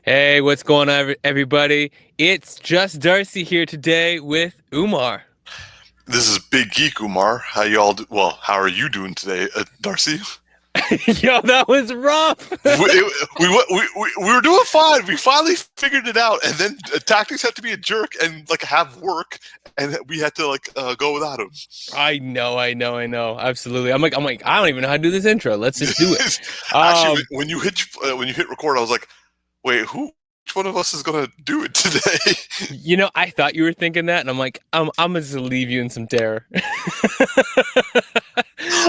Hey, what's going on, everybody? It's just Darcy here today with Umar. This is Big Geek Umar. How y'all? Well, how are you doing today, Darcy? Yo, that was rough. We were doing fine. We finally figured it out, and then Tactix had to be a jerk and like have work, and we had to go without him. I know. Absolutely. I'm like, I don't even know how to do this intro. Let's just do it. Actually, when you hit record, I was like, wait, which one of us is gonna do it today? I thought you were thinking that, and I'm like, I'm just gonna leave you in some terror.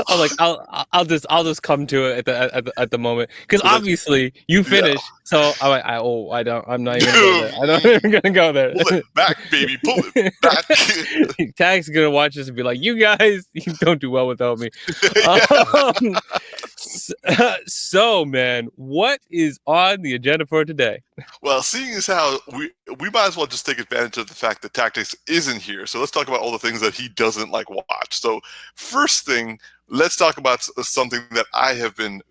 I'm like, I'll just come to it at the moment because obviously you finished. Yeah. So I'm like, I'm not even gonna go there. I'm not even gonna go there. Pull it back, baby. Pull it back. Tag's gonna watch this and be like, you guys, you don't do well without me. So, man, what is on the agenda for today? Well, seeing as how we might as well just take advantage of the fact that Tactix isn't here. So let's talk about all the things that he doesn't like watch. So first thing, let's talk about something that I have been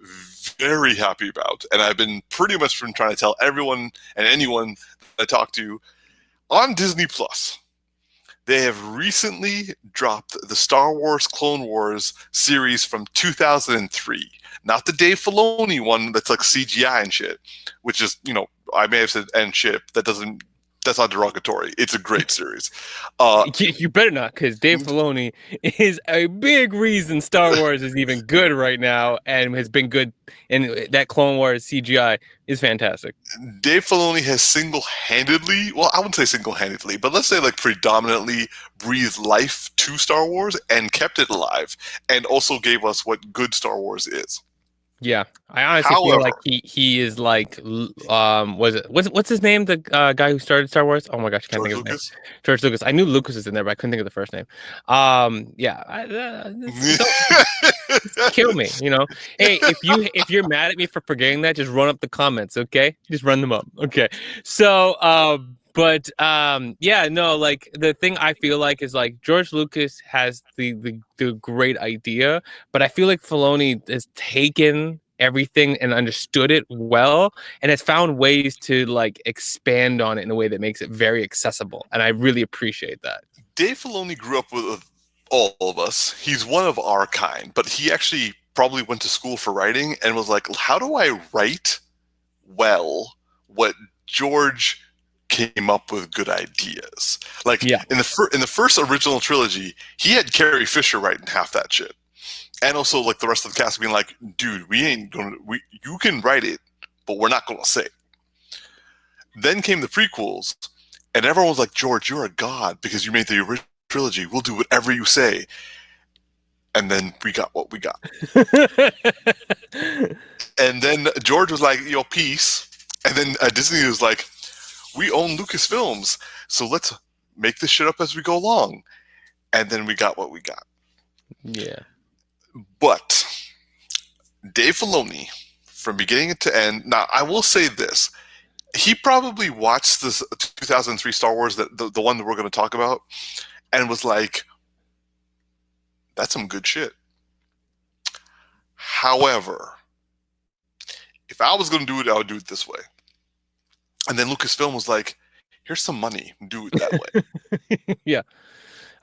very happy about, and I've been pretty much trying to tell everyone and anyone I talk to on Disney Plus. They have recently dropped the Star Wars Clone Wars series from 2003. Not the Dave Filoni one that's like CGI and shit, which is, I may have said and shit. That's not derogatory. It's a great series. You better not, because Dave Filoni is a big reason Star Wars is even good right now and has been good. And that Clone Wars CGI is fantastic. Dave Filoni has single-handedly, well, I wouldn't say single-handedly, but let's say like predominantly breathed life to Star Wars and kept it alive, and also gave us what good Star Wars is. Yeah, I honestly feel like he is like, what's his name? The guy who started Star Wars? Oh my gosh, I can't think of his name. George Lucas. I knew Lucas was in there, but I couldn't think of the first name. Kill me, Hey, if you're mad at me for forgetting that, just run up the comments, okay? Just run them up, okay? So, like the thing I feel like is like George Lucas has the great idea, but I feel like Filoni has taken everything and understood it well and has found ways to like expand on it in a way that makes it very accessible, and I really appreciate that. Dave Filoni grew up with all of us. He's one of our kind, but he actually probably went to school for writing and was like, how do I write well what George came up with good ideas? Like, yeah. in the first original trilogy, he had Carrie Fisher writing half that shit, and also like the rest of the cast being like, dude, you can write it, but we're not gonna say it. Then came the prequels, and everyone was like, George, you're a god because you made the original trilogy. We'll do whatever you say. And then we got what we got. And then George was like, yo, peace. And then Disney was like, we own Lucasfilms, so let's make this shit up as we go along. And then we got what we got. Yeah. But Dave Filoni, from beginning to end, now I will say this. He probably watched this 2003 Star Wars, the one that we're going to talk about, and was like, that's some good shit. However, if I was going to do it, I would do it this way. And then Lucasfilm was like, here's some money, do it that way. Yeah.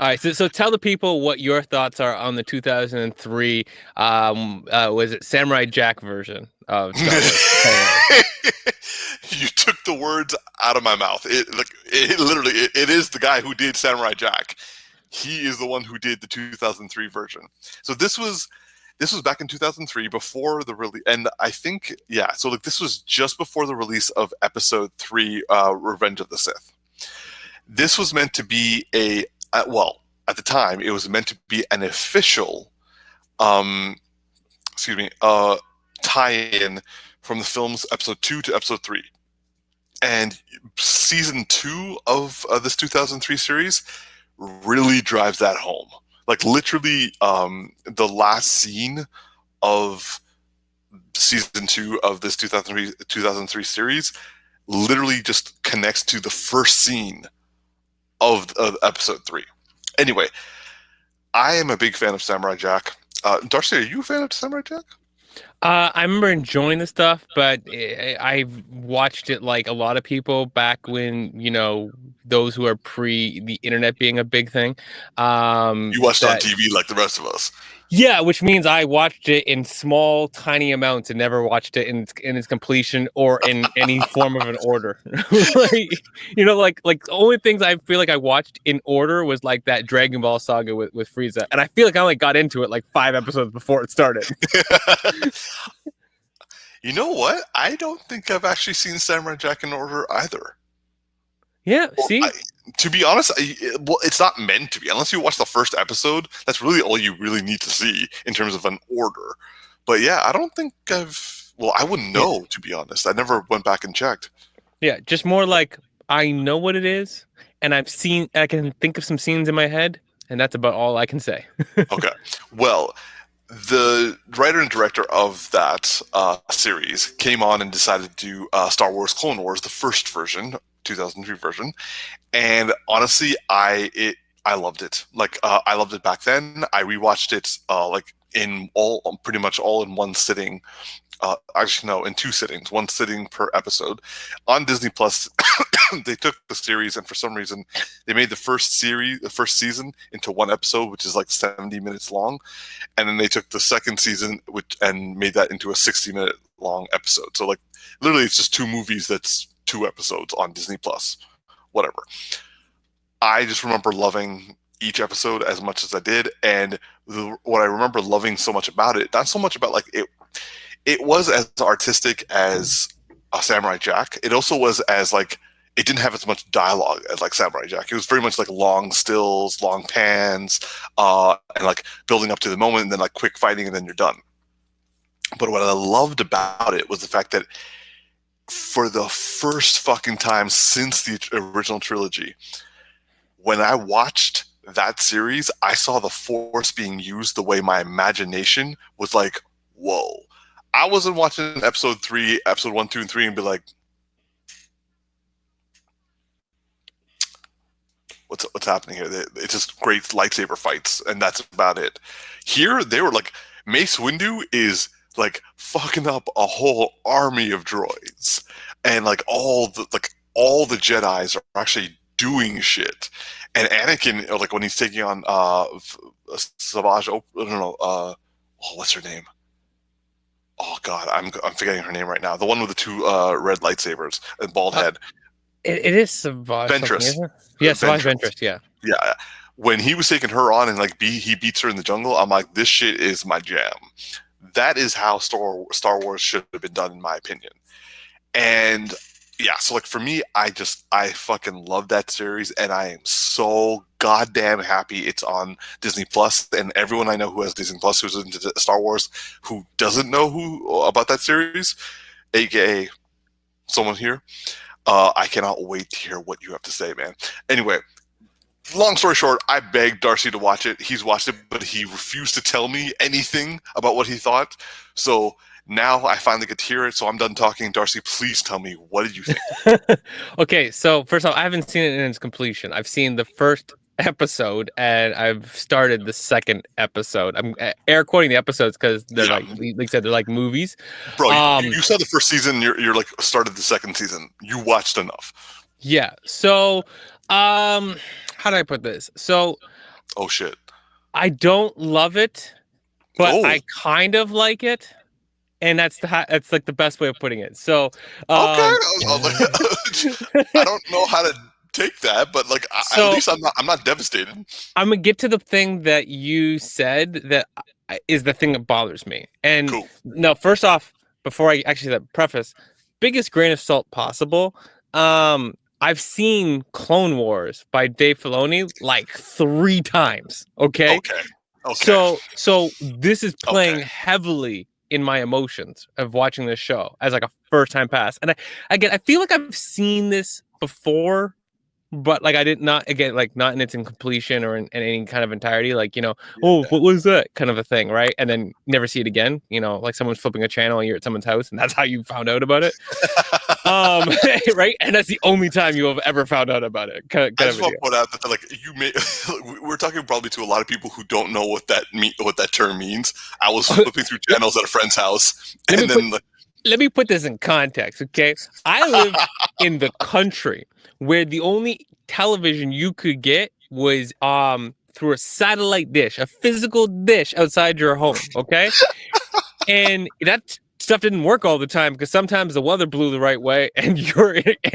All right, so tell the people what your thoughts are on the 2003, was it Samurai Jack version of Star Wars? You took the words out of my mouth. It is the guy who did Samurai Jack. He is the one who did the 2003 version. So this was back in 2003, before the release, and I think, yeah. So this was just before the release of Episode 3, Revenge of the Sith. This was meant to be at the time, it was meant to be an official, tie-in from the film's Episode 2 to Episode 3. And Season 2 of this 2003 series really drives that home. Like, literally, the last scene of Season 2 of this 2003 series literally just connects to the first scene of Episode 3. Anyway, I am a big fan of Samurai Jack. Darcy, are you a fan of Samurai Jack? I remember enjoying the stuff, but I've watched it like a lot of people back when, those who are pre the internet being a big thing. You watched it on That TV like the rest of us. Yeah, which means I watched it in small, tiny amounts and never watched it in its completion or in any form of an order. Like, like the only things I feel like I watched in order was like that Dragon Ball saga with Frieza, and I feel like I only got into it like 5 episodes before it started. You know what? I don't think I've actually seen Samurai Jack in order either. Yeah, Well, see, to be honest, well, it's not meant to be. Unless you watch the first episode, that's really all you really need to see in terms of an order. But yeah, I don't think I've. Well, I wouldn't yeah, know, to be honest. I never went back and checked. yeah, just more like I know what it is, and I can think of some scenes in my head, and that's about all I can say. Okay. Well, the writer and director of that series came on and decided to do Star Wars Clone Wars, the first version, 2003 version. And honestly, I loved it. Like I loved it back then. I rewatched it like in all pretty much all in one sitting. Actually, no, in two sittings, one sitting per episode. On Disney Plus, they took the series and for some reason they made the first season into one episode, which is like 70 minutes long, and then they took the second season and made that into a 60-minute long episode. So like literally, it's just two movies that's two episodes on Disney Plus. Whatever. I just remember loving each episode as much as I did, and what I remember loving so much about it, not so much about like it. It was as artistic as a Samurai Jack. It also was as like it didn't have as much dialogue as like Samurai Jack. It was very much like long stills, long pans, and like building up to the moment, and then like quick fighting, and then you're done. But what I loved about it was the fact that for the first fucking time since the original trilogy, when I watched that series, I saw the Force being used the way my imagination was like, whoa. I wasn't watching episode 1, 2, and 3 and be like, what's happening here? It's just great lightsaber fights, and that's about it. Here, they were like, Mace Windu is like fucking up a whole army of droids, and like all the Jedi's are actually doing shit. And Anakin, like when he's taking on Savage, I don't know, what's her name? Oh God, I'm forgetting her name right now. The one with the two red lightsabers and bald Uh, head. it is Savage something, Ventress. isn't it? Yeah, Savage Ventress. Ventress. Yeah. Yeah. When he was taking her on and like he beats her in the jungle, I'm like, this shit is my jam. That is how Star Wars should have been done, in my opinion. And yeah, so like for me, I fucking love that series, and I am so goddamn happy it's on Disney Plus. And everyone I know who has Disney Plus who's into Star Wars who doesn't know who about that series, aka someone here, I cannot wait to hear what you have to say, man. Anyway, long story short, I begged Darcy to watch it. He's watched it, but he refused to tell me anything about what he thought. So now I finally get to hear it. So I'm done talking. Darcy, please tell me, what did you think? Okay, so first off, I haven't seen it in its completion. I've seen the first episode and I've started the second episode. I'm air quoting the episodes because they're Yeah, like I said, they're like movies. bro, Um, you saw the first season. You're like started the second season. You watched enough. yeah. So, how do I put this? So Oh shit. I don't love it, but Oh, I kind of like it. And that's like the best way of putting it. So, okay. um, I don't know how to take that, but like at so least I'm not devastated. I'm gonna get to the thing that you said that is the thing that bothers me. And Cool. no, first off, before I actually that preface, biggest grain of salt possible. I've seen Clone Wars by Dave Filoni like 3 times. Okay, Okay. Okay. so this is playing Okay. heavily in my emotions of watching this show as like a first time pass. And I feel like I've seen this before but like I did not again like not in its incompletion or in any kind of entirety. Like oh, Yeah. what was that kind of a thing, right? And then never see it again. Like someone's flipping a channel and you're at someone's house, and that's how you found out about it. Right, and that's the only time you have ever found out about it. Kind I of just a want deal. to point out that like you may we're talking probably to a lot of people who don't know what that term means. I was flipping through channels at a friend's house, Let me and put then like, let me put this in context, okay? I lived in the country where the only television you could get was through a satellite dish, a physical dish outside your home, okay? And that stuff didn't work all the time because sometimes the weather blew the right way and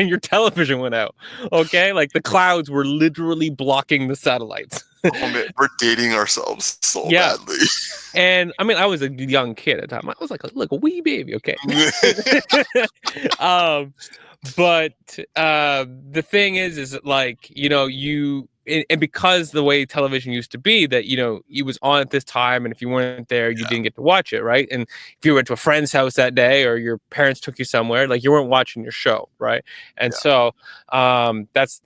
your television went out. Okay? Like the clouds were literally blocking the satellites. oh man, we're dating ourselves so Yeah. badly. And I mean, I was a young kid at the time. I was like a wee baby, okay? um, but the thing is like, and because the way television used to be that, it was on at this time, and if you weren't there, you Yeah, didn't get to watch it, right? And if you went to a friend's house that day or your parents took you somewhere, like you weren't watching your show, right? And yeah, so that's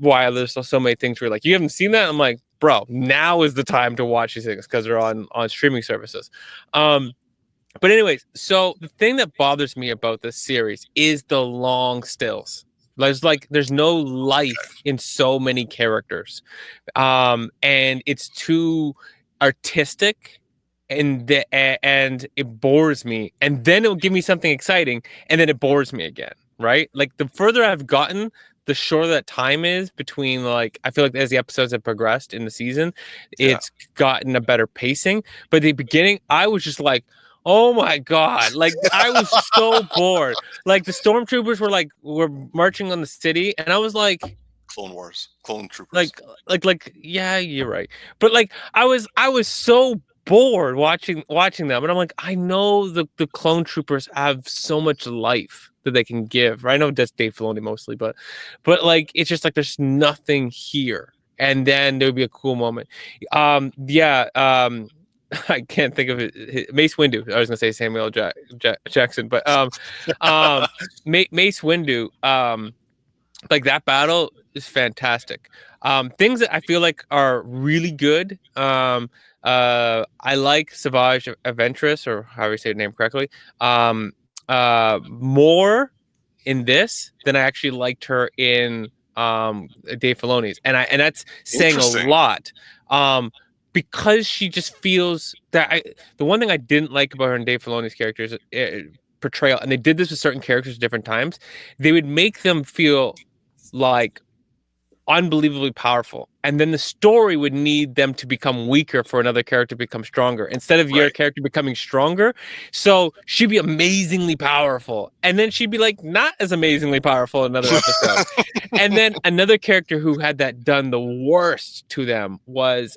why there's so many things where like, you haven't seen that? I'm like, bro, now is the time to watch these things because they're on streaming services. But anyways, so the thing that bothers me about this series is the long stills. There's no life in so many characters. And it's too artistic, and it bores me. And then it'll give me something exciting, and then it bores me again, right? Like the further I've gotten, the shorter that time is between, like, I feel like as the episodes have progressed in the season, yeah. it's gotten a better pacing. But at the beginning, I was just like, oh my God. Like I was so bored. Like the stormtroopers were marching on the city, and I was Clone Wars, Clone Troopers. like yeah, you're right. But like I was so bored watching them, and I'm like, I know the clone troopers have so much life that they can give, right? I know that's Dave Filoni mostly, but like it's just like there's nothing here. And then there would be a cool moment. Yeah, I can't think of it. Mace Windu. I was gonna say Samuel Jackson, but Mace Windu. Like that battle is fantastic. Things that I feel like are really good. I like Savage Aventress, or however you say her name correctly. More in this than I actually liked her in Dave Filoni's, and that's saying a Interesting. lot. Because she just feels that the one thing I didn't like about her in Dave Filoni's characters portrayal, and they did this with certain characters at different times, they would make them feel like unbelievably powerful, and then the story would need them to become weaker for another character to become stronger instead of your Right. character becoming stronger. So she'd be amazingly powerful, and then she'd be like not as amazingly powerful in another episode. And then another character who had that done the worst to them was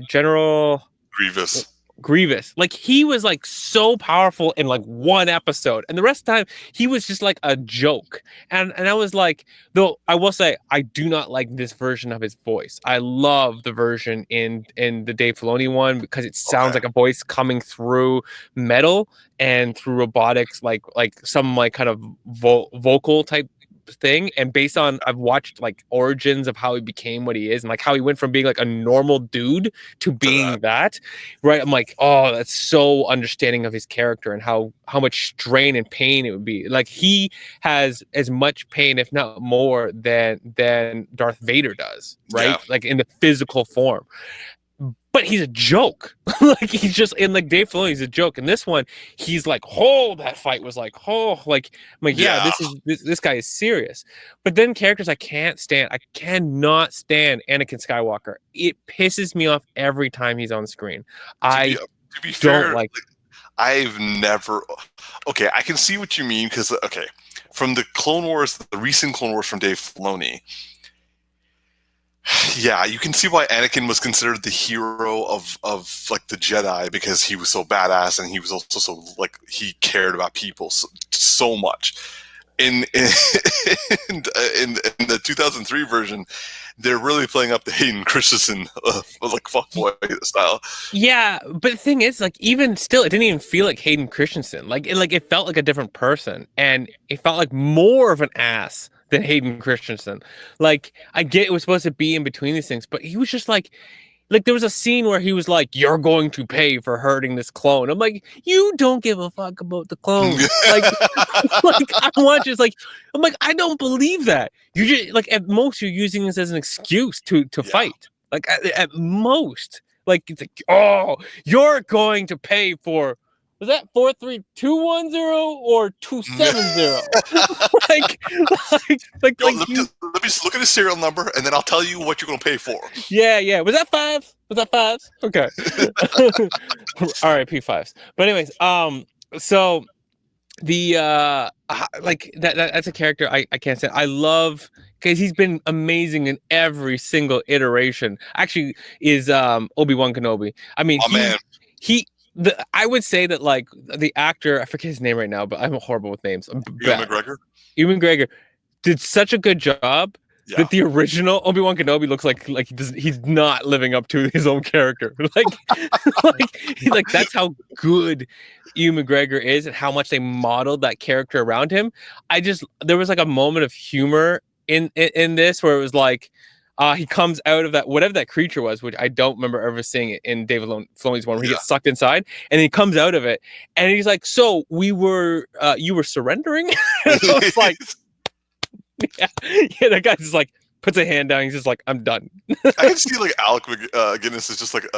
General Grievous. Grievous. Like he was like so powerful in like one episode, and the rest of the time he was just like a joke. And I was like, though I will say I do not like this version of his voice. I love the version in the Dave Filoni one because it sounds Okay. like a voice coming through metal and through robotics, like some like kind of vocal type thing. And based on, I've watched like origins of how he became what he is, and like how he went from being like a normal dude to To that. being that, right? I'm like, oh, that's so understanding of his character and how much strain and pain it would be. Like he has as much pain, if not more, than Darth Vader does, Yeah. right? Like in the physical form. But he's a joke. Like he's just in like Dave Filoni, he's a joke. And this one, he's like, oh, that fight was like, oh, like I'm like, yeah, Yeah. this guy is serious. But then characters I can't stand, I cannot stand Anakin Skywalker. It pisses me off every time he's on screen. I To be don't fair, like. I've never. Okay, I can see what you mean because okay, from the Clone Wars, the recent Clone Wars from Dave Filoni, yeah, you can see why Anakin was considered the hero of like the Jedi because he was so badass and he was also so like he cared about people so much. In in the 2003 version, they're really playing up the Hayden Christensen like fuckboy style. Yeah, but the thing is, like, even still, it didn't even feel like Hayden Christensen. Like it felt like a different person, and it felt like more of an ass than Hayden Christensen. Like, I get it was supposed to be in between these things, but he was just like there was a scene where he was like, "You're going to pay for hurting this clone." I'm like, "You don't give a fuck about the clones." Like, like I want you. Like, I'm like, I don't believe that. You just like at most you're using this as an excuse to fight. Like at most, like it's like, oh, you're going to pay for. Was that 43210 or 270? Yo, let me just look at his serial number and then I'll tell you what you're gonna pay for. Yeah. Was that 5? Was that 5s? Okay. R.I.P. 5s. But anyways, so the like that's a character I can't say. I love because he's been amazing in every single iteration. Actually, is Obi-Wan Kenobi. I mean, I would say that like the actor, I forget his name right now, but I'm horrible with names. Ewan McGregor did such a good job that the original Obi-Wan Kenobi looks like he's not living up to his own character. like that's how good Ewan McGregor is and how much they modeled that character around him. There was like a moment of humor in this where it was like he comes out of that whatever that creature was, which I don't remember ever seeing it in David Filoni's one, where he gets sucked inside, and he comes out of it, and he's like, "So you were surrendering?" It's like, yeah, that guy just like puts a hand down. He's just like, "I'm done." I can see like Alec Guinness is just like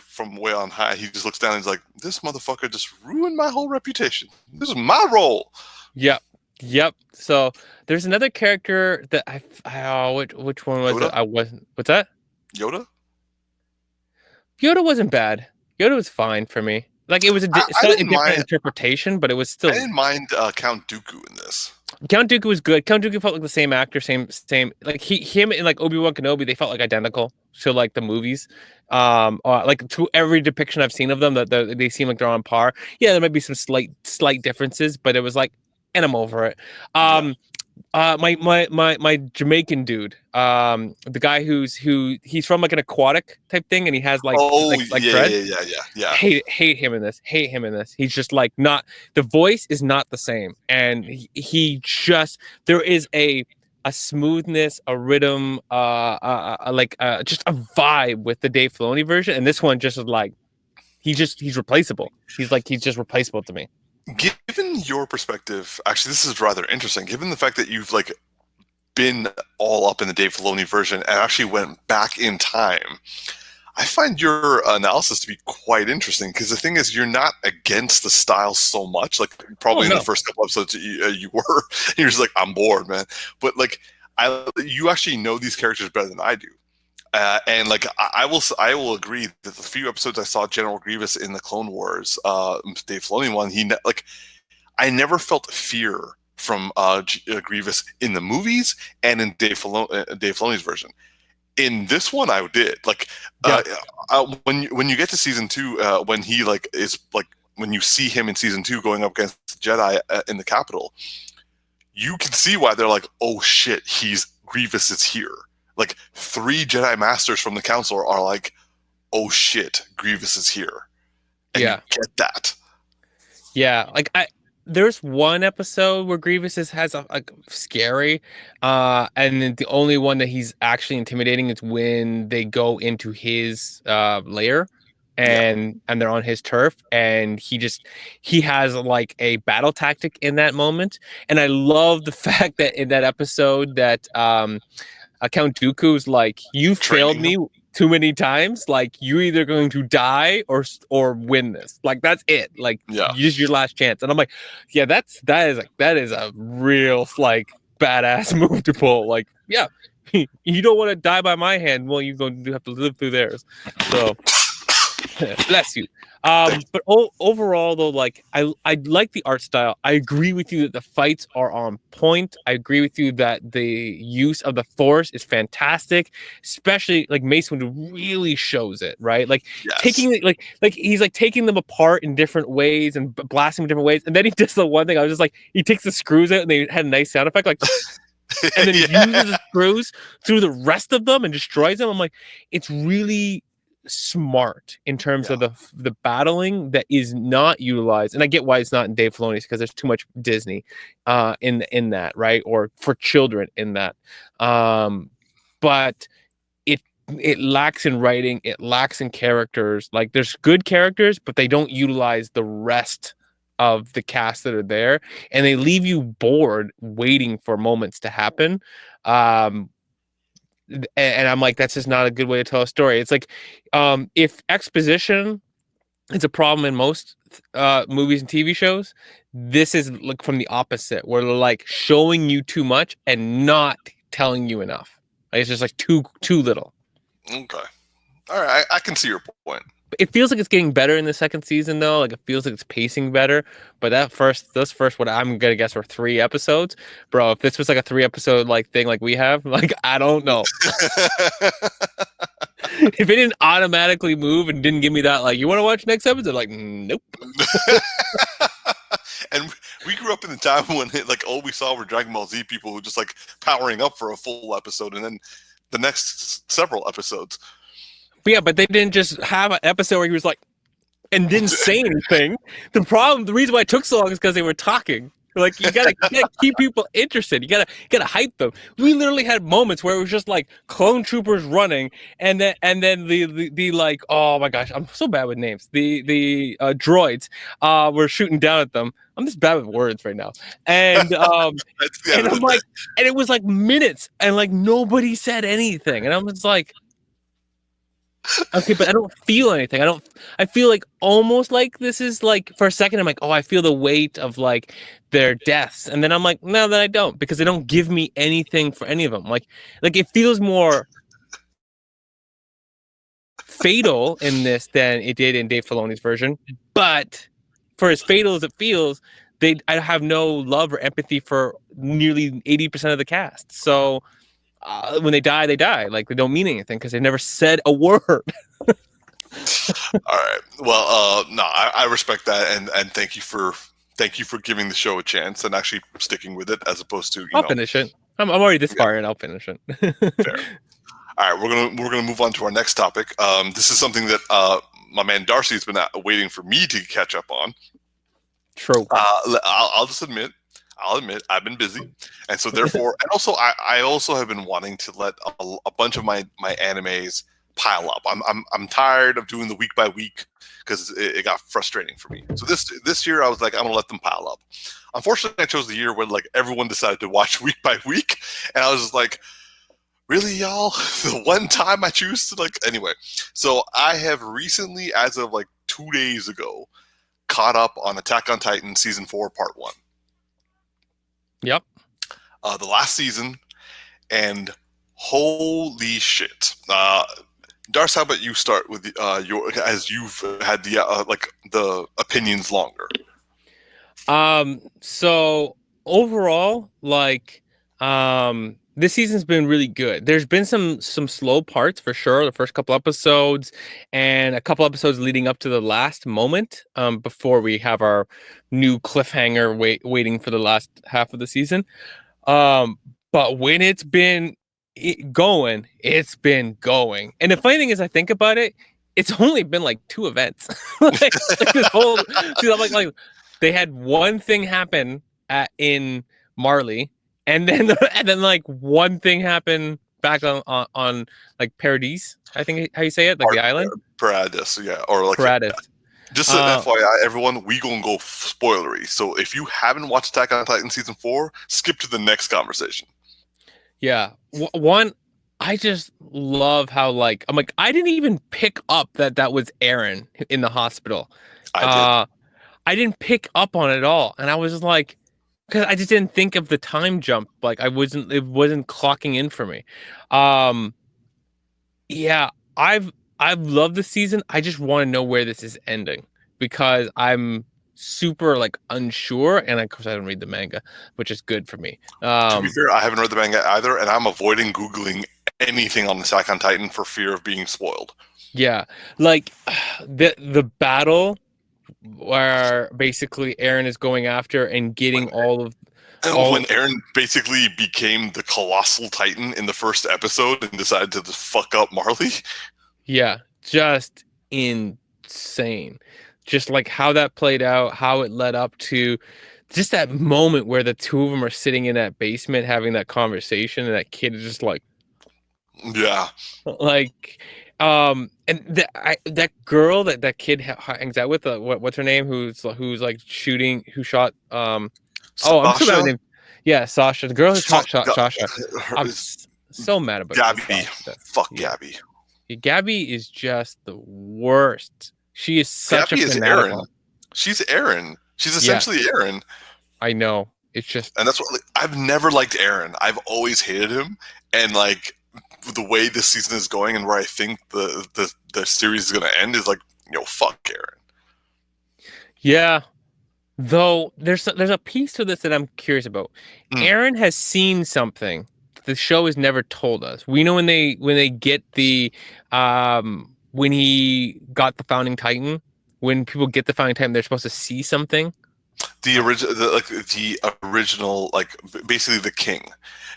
from way on high. He just looks down and he's like, "This motherfucker just ruined my whole reputation. This is my role." Yep. So there's another character that which one was Yoda? it? I wasn't. What's that? Yoda wasn't bad. Yoda was fine for me. Like it was a different interpretation, but it was still. I didn't mind Count Dooku in this. Count Dooku was good. Count Dooku felt like the same actor, same. Like him and like Obi-Wan Kenobi, they felt like identical to like the movies. Like to every depiction I've seen of them, that they seem like they're on par. Yeah, there might be some slight differences, but it was like, and I'm over it. My Jamaican dude, the guy he's from like an aquatic type thing, and he has like dreads. Yeah. Hate him in this. He's just like not, the voice is not the same, and he just, there is a smoothness, a rhythm, just a vibe with the Dave Filoni version, and this one just is like he's replaceable. He's just replaceable to me. Given your perspective, actually, this is rather interesting. Given the fact that you've like been all up in the Dave Filoni version and actually went back in time, I find your analysis to be quite interesting, because the thing is, you're not against the style so much. Like probably in the first couple episodes, you were. You're just like, I'm bored, man. But like, you actually know these characters better than I do. And like I will agree that the few episodes I saw General Grievous in the Clone Wars, Dave Filoni one, I never felt fear from Grievous in the movies and in Dave Filoni's version. In this one, I did. Like when you get to season 2, when he like is like, when you see him in season 2 going up against the Jedi in the Capitol, you can see why they're like, oh shit, Grievous is here. Like 3 Jedi Masters from the Council are like, oh shit, Grievous is here. And you get that. Yeah, like there's one episode where Grievous has a scary, and then the only one that he's actually intimidating is when they go into his lair, and they're on his turf, and he has like a battle tactic in that moment, and I love the fact that in that episode that Count Dooku's like, you failed me too many times. Like, you're either going to die or win this. Like, that's it. Like, use your last chance. And I'm like, yeah, that is a real like badass move to pull. Like, yeah, you don't want to die by my hand. Well, you're going to have to live through theirs. So, bless you. But overall, though, like I like the art style. I agree with you that the fights are on point. I agree with you that the use of the Force is fantastic, especially like Mace Windu really shows it, right? Like taking like he's like taking them apart in different ways and blasting them in different ways, and then he does the one thing. I was just like, he takes the screws out, and they had a nice sound effect, like. And then he uses the screws through the rest of them and destroys them. I'm like, it's really smart in terms Yeah. of the battling that is not utilized, and I get why it's not in Dave Filoni's because there's too much Disney in that, right, or for children in that, but it lacks in writing, it lacks in characters. Like there's good characters, but they don't utilize the rest of the cast that are there, and they leave you bored waiting for moments to happen. um and I'm like, that's just not a good way to tell a story. It's like, if exposition is a problem in most movies and TV shows, this is like from the opposite, where they're like showing you too much and not telling you enough. Like, it's just like too little. Okay. All right. I can see your point. It feels like it's getting better in the second season, though. Like it feels like it's pacing better. But those first, what I'm gonna guess were 3 episodes, bro. If this was like a 3 episode like thing like we have, like I don't know. If it didn't automatically move and didn't give me that, like, you want to watch next episode, like, nope. And we grew up in the time when like all we saw were Dragon Ball Z people who just like powering up for a full episode, and then the next several episodes. But yeah, but they didn't just have an episode where he was like, and didn't say anything. The reason why it took so long is because they were talking. Like you gotta keep people interested. You gotta hype them. We literally had moments where it was just like clone troopers running, and then the like, oh my gosh, I'm so bad with names. The droids were shooting down at them. I'm just bad with words right now. And and I'm like, and it was like minutes, and like nobody said anything, and I'm just like, okay, but I don't feel anything. I feel like almost like this is like, for a second I'm like, oh, I feel the weight of like their deaths, and then I'm like, no, then I don't, because they don't give me anything for any of them. Like it feels more fatal in this than it did in Dave Filoni's version. But for as fatal as it feels, I have no love or empathy for nearly 80% of the cast. So when they die, they die. Like they don't mean anything because they never said a word. All right. Well, no, I respect that, and thank you for giving the show a chance and actually sticking with it, as opposed to I'll finish it. I'm already this far, and I'll finish it. Fair. All right, we're gonna move on to our next topic. This is something that my man Darcy has been waiting for me to catch up on. True. I'll just admit. I've been busy, and so therefore, and also I also have been wanting to let a bunch of my animes pile up. I'm tired of doing the week by week because it got frustrating for me. So this year I was like, I'm gonna let them pile up. Unfortunately, I chose the year when like everyone decided to watch week by week, and I was just like, really, y'all? The one time I choose to like, anyway. So I have recently, as of like 2 days ago, caught up on Attack on Titan season 4, part 1. Yep. The last season, and holy shit. Darcy, how about you start with your, as you've had the like the opinions longer. So overall, like, this season's been really good. There's been some slow parts for sure. The first couple episodes and a couple episodes leading up to the last moment, before we have our new cliffhanger waiting for the last half of the season. But when it's been going, it's been going. And the funny thing is, I think about it, it's only been like 2 events. like this whole, see, I'm like they had one thing happen in Marley, and then like one thing happened back on like Paradise, I think how you say it, like the island. Paradise, yeah, or like Paradise. Just an FYI, everyone, we gonna go spoilery. So if you haven't watched Attack on Titan season 4, skip to the next conversation. Yeah, one, I just love how like I'm like, I didn't even pick up that was Eren in the hospital. I didn't pick up on it at all, and I was just like, because I just didn't think of the time jump. Like it wasn't clocking in for me. Yeah, I've loved the season. I just want to know where this is ending, because I'm super like unsure, and of course I don't read the manga, which is good for me. To be fair, I haven't read the manga either, and I'm avoiding Googling anything on Attack on Titan for fear of being spoiled. Yeah, like the battle where basically Eren is going after and getting when Eren basically became the colossal Titan in the first episode and decided to just fuck up Marley. Yeah, just insane. Just like how that played out, how it led up to just that moment where the two of them are sitting in that basement having that conversation, and that kid is just Yeah. like, and that girl that kid hangs out with, what's her name? Who's like shooting? Who shot? Oh, I'm so bad Sasha. with name. Yeah, Sasha, the girl who Fuck. shot Sasha. Her, I'm so mad about this Gabby. Sasha. Fuck Yeah. Gabby. Gabby is just the worst. She is such a Gabby is Aaron. fanatical. She's Aaron. She's essentially Yes, Aaron. I know. It's just And that's what, like, I've never liked Aaron. I've always hated him. And like the way this season is going and where I think the series is gonna end is like, fuck Aaron. yeah. Though there's a piece to this that I'm curious about. Mm. Aaron has seen something the show has never told us. We know when they get when he got the founding titan, when people get the founding titan, they're supposed to see something. The original, like basically the king,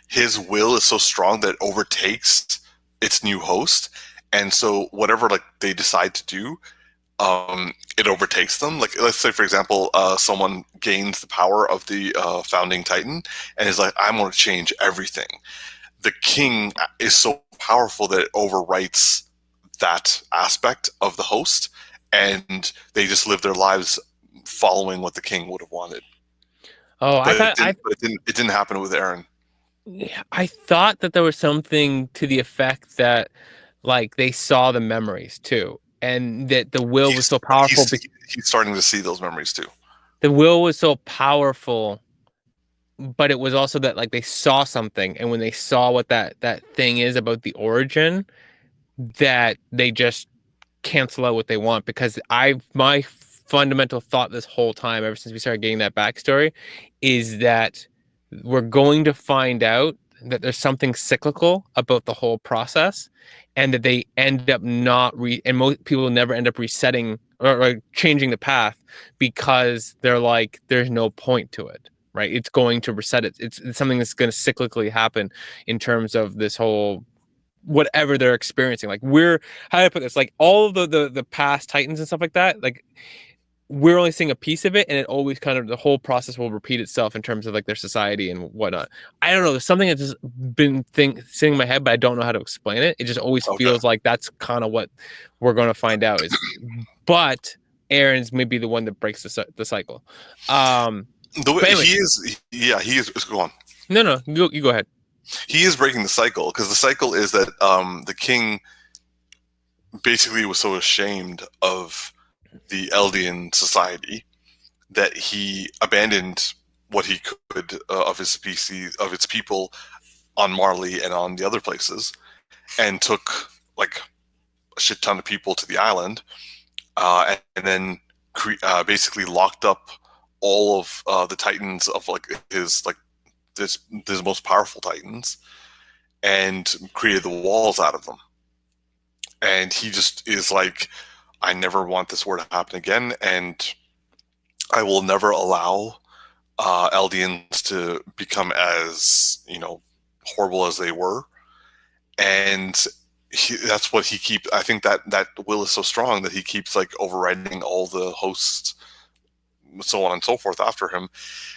his will is so strong that it overtakes its new host, and so whatever like they decide to do, it overtakes them. Like let's say for example, someone gains the power of the founding titan and is like, I'm going to change everything. The king is so powerful that it overwrites that aspect of the host, and they just live their lives following what the king would have wanted. Oh, I But thought it didn't happen with Aaron. I thought that there was something to the effect that like they saw the memories too, and that the will was so powerful. He's starting to see those memories too. The will was so powerful, but it was also that like they saw something, and when they saw what that thing is about the origin, that they just cancel out what they want. Because my fundamental thought this whole time, ever since we started getting that backstory, is that we're going to find out that there's something cyclical about the whole process, and that they end up not and most people never end up resetting or changing the path, because they're like, there's no point to it, right? It's going to reset it. It's something that's going to cyclically happen in terms of this whole whatever they're experiencing. Like, how do I put this? Like, all of the past titans and stuff like that, like, we're only seeing a piece of it, and it always kind of, the whole process will repeat itself in terms of like their society and whatnot. I don't know. There's something that's just been sitting in my head, but I don't know how to explain it. It just always Okay. feels like that's kind of what we're going to find out is, but Aaron's maybe the one that breaks the cycle. The way anyway, he is. Go on. No, you go ahead. He is breaking the cycle, because the cycle is that the king basically was so ashamed of the Eldian society that he abandoned what he could of his species, of its people, on Marley and on the other places, and took like a shit ton of people to the island, and then basically locked up all of the titans of like his like this most powerful titans, and created the walls out of them. And he just is like, I never want this war to happen again, and I will never allow Eldians to become as horrible as they were. And that's what he keeps. I think that will is so strong that he keeps like overriding all the hosts, so on and so forth, after him,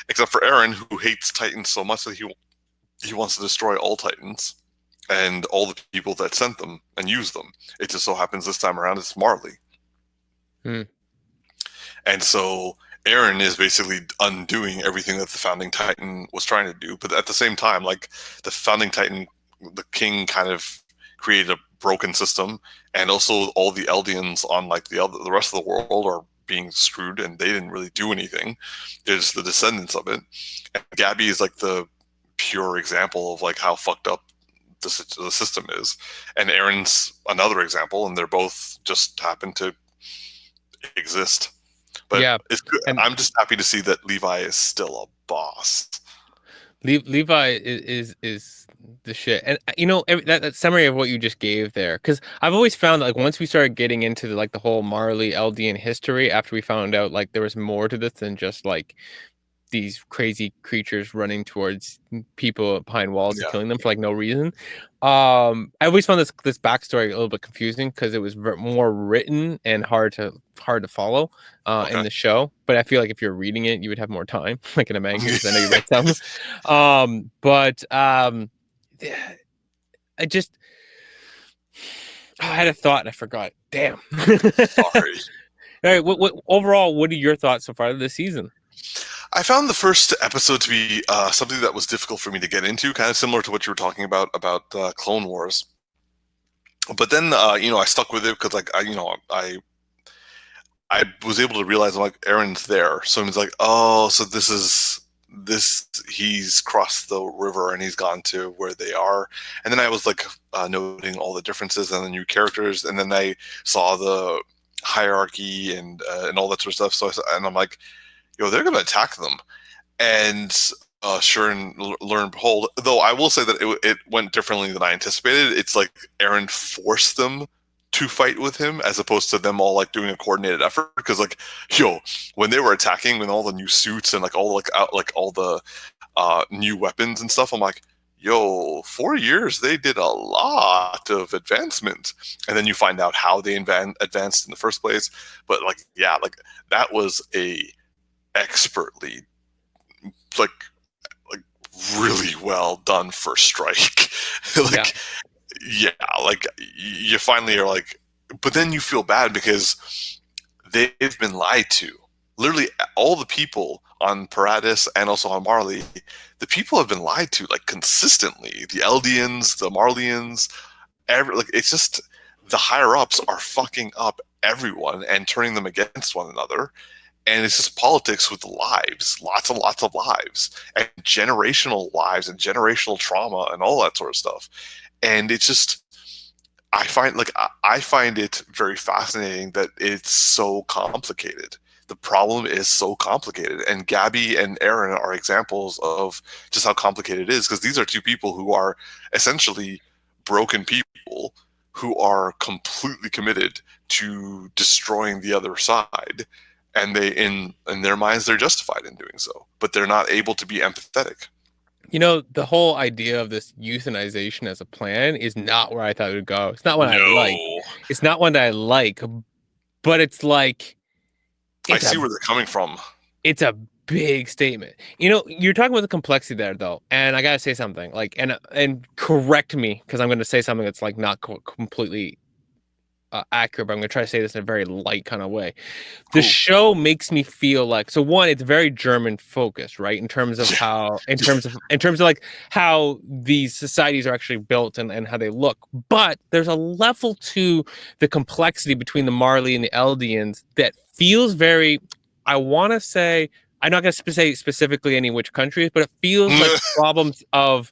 except for Aaron, who hates Titans so much that he wants to destroy all Titans and all the people that sent them and used them. It just so happens this time around it's Marley. And so Aaron is basically undoing everything that the founding Titan was trying to do. But at the same time, like, the founding Titan, the king kind of created a broken system, and also all the Eldians on like the rest of the world are being screwed, and they didn't really do anything. They're just the descendants of it. And Gabby is like the pure example of like how fucked up the system is, and Aaron's another example, and they're both just happen to exist. But Yeah, it's good. And I'm just happy to see that Levi is still a boss. Levi is the shit. And that summary of what you just gave there, because I've always found that, like, once we started getting into the whole Marley Eldian history, after we found out like there was more to this than just like these crazy creatures running towards people behind walls and Yeah. killing them for like no reason. I always found this backstory a little bit confusing because it was more written and hard to follow in Okay. the show. But I feel like if you're reading it, you would have more time, like in a manga, because I know you read some. But I just I had a thought and I forgot. Damn. Sorry. All right. What overall? What are your thoughts so far this season? I found the first episode to be something that was difficult for me to get into, kind of similar to what you were talking about Clone Wars. But then, I stuck with it because, like, I was able to realize, I'm like, Aaron's there, so he's like, oh, so he's crossed the river and he's gone to where they are. And then I was like noting all the differences and the new characters, and then I saw the hierarchy and all that sort of stuff. And I'm like, they're going to attack them. And sure and learn behold, though I will say that it went differently than I anticipated. It's like Aaron forced them to fight with him as opposed to them all like doing a coordinated effort, because like when they were attacking with all the new suits and like all the new weapons and stuff, I'm like, 4 years they did a lot of advancement. And then you find out how they advanced in the first place. But like, yeah, like that was a expertly like really well done first strike. Like, yeah, like you finally are like, but then you feel bad because they've been lied to. Literally all the people on Paradis and also on Marley, the people have been lied to like consistently. The Eldians, the Marlians, it's just the higher ups are fucking up everyone and turning them against one another. And it's just politics with lives, lots and lots of lives, and generational lives and generational trauma and all that sort of stuff. And it's just, I find it very fascinating that it's so complicated. The problem is so complicated. And Gabby and Aaron are examples of just how complicated it is, because these are two people who are essentially broken people who are completely committed to destroying the other side. And they, in their minds, they're justified in doing so, but they're not able to be empathetic. The whole idea of this euthanization as a plan is not where I thought it would go. It's not one I like. It's not one that I like, but it's like, I see where they're coming from. It's a big statement. You're talking about the complexity there, though, and I gotta say something. Like, and correct me, because I'm going to say something that's like not completely accurate, but I'm going to try to say this in a very light kind of way. The show makes me feel like, so one, it's very German focused, right? In terms of how, in terms of like how these societies are actually built and how they look. But there's a level to the complexity between the Marley and the Eldians that feels very, I want to say, I'm not going to say specifically any which countries, but it feels like problems of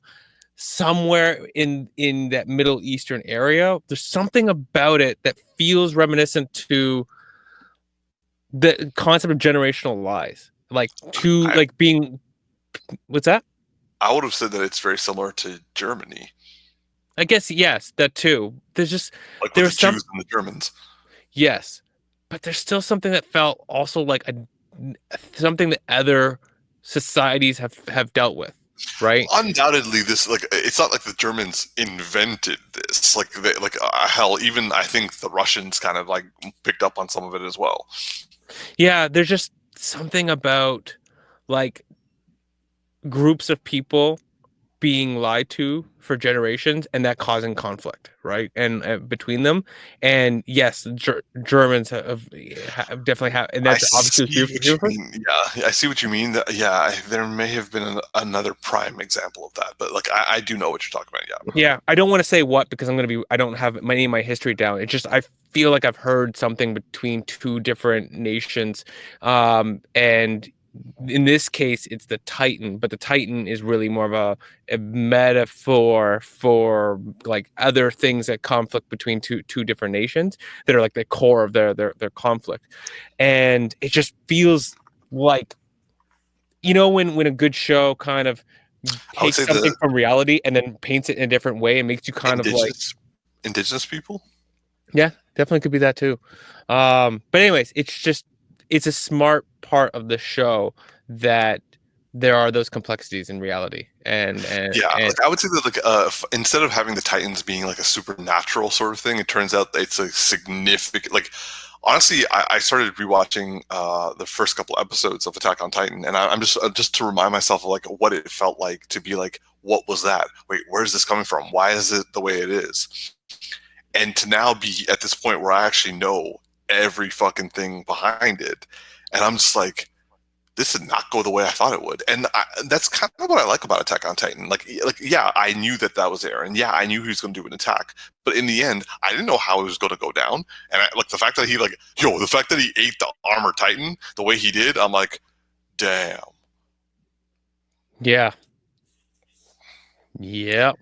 somewhere in that Middle Eastern area. There's something about it that feels reminiscent to the concept of generational lies, like being. What's that? I would have said that it's very similar to Germany. I guess yes, that too. There's just like with the Jews and the Germans. Yes, but there's still something that felt also like something that other societies have dealt with. Right. Undoubtedly, this it's not like the Germans invented this. Hell, even I think the Russians kind of like picked up on some of it as well. Yeah, there's just something about like groups of people being lied to for generations and that causing conflict, right? And between them. And yes, Germans have definitely have, and that's obviously true. Yeah, I see what you mean. Yeah, there may have been another prime example of that, but like I do know what you're talking about. Yeah, I don't want to say what because I don't have any of my history down. It's just I feel like I've heard something between two different nations, and in this case, it's the Titan, but the Titan is really more of a metaphor for like other things that conflict between two different nations that are like the core of their conflict. And it just feels like, when a good show kind of takes something from reality and then paints it in a different way and makes you kind of like indigenous people. Yeah, definitely could be that too. But anyways, it's a smart part of the show that there are those complexities in reality, and Yeah, like I would say that like instead of having the Titans being like a supernatural sort of thing, it turns out that it's a significant like. Honestly, I started rewatching the first couple episodes of Attack on Titan, and I'm just to remind myself of like what it felt like to be like, what was that? Wait, where's this coming from? Why is it the way it is? And to now be at this point where I actually know every fucking thing behind it, and I'm just like, this did not go the way I thought it would, and that's kind of what I like about Attack on Titan. Like, yeah, I knew that that was there, and yeah, I knew he was going to do an attack, but in the end, I didn't know how it was going to go down, and like the fact that the fact that he ate the armor Titan the way he did, I'm like, damn. yeah, yep.